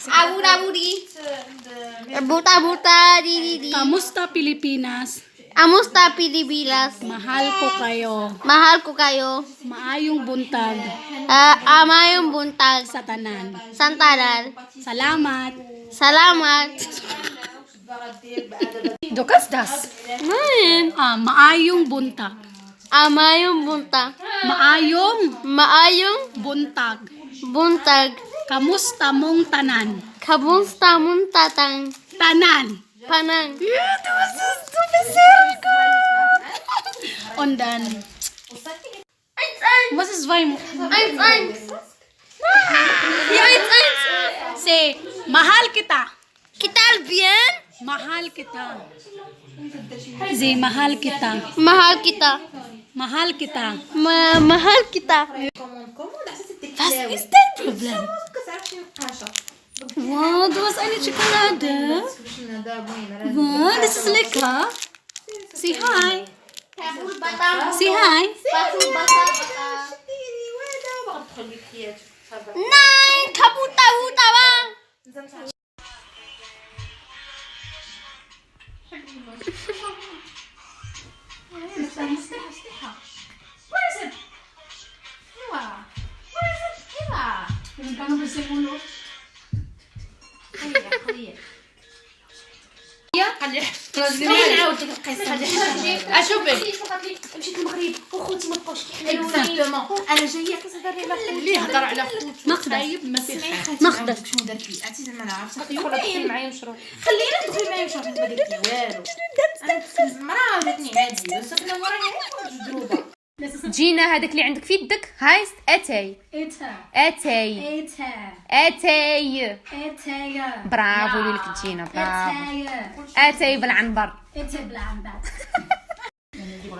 Aburi-aburi. Buta-buta, di. Kamusta Pilipinas? Amusta Pilipinas? Mahal ko kayo. Mahal ko kayo. Maayong buntag Amayong buntag. sa tanan. Santanan. Salamat. Salamat. Dukas das. Maayong buntag. Amayong buntag. Maayong buntag. Buntag. Kamusta mong tanan? Kamusta mong tatang? Tanan. Panang. Yeah, that was so specific. Und dann. Was ist Wein? 1-1. Ja, 1-1. Say, mahal kita. Kita bien? Mahal kita. Say, mahal kita. Mahal kita. Mahal kita. Mahal kita. Was ist dein Problem? Wow, du hast eine Schokolade. Wow, das ist lecker. Say hi. Say hi. Nein, kabuta-buta ba? اشوفك مشيت المغرب وخوتي ما بقاوش كيحلوا انا جايه كتهضري على خوتي اللي هضر على خوتو طيب ما سمعت ناخذ شنو درت لي عرفتي زعما انا عرفت تدخلي معايا مشروع خلينا تدخلي معايا مشروع ما درت لي والو انا مرا جاتني عادي بس انا ورايا مضروبه جينا هذاك اللي عندك في يدك هايست اتاي برافو ليك جينا برافو اتاي بالعنبر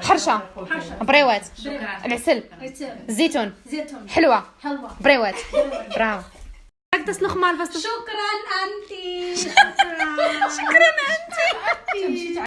حرشه بريوات العسل الزيتون حلوه بريوات برافو شكرا أنتي.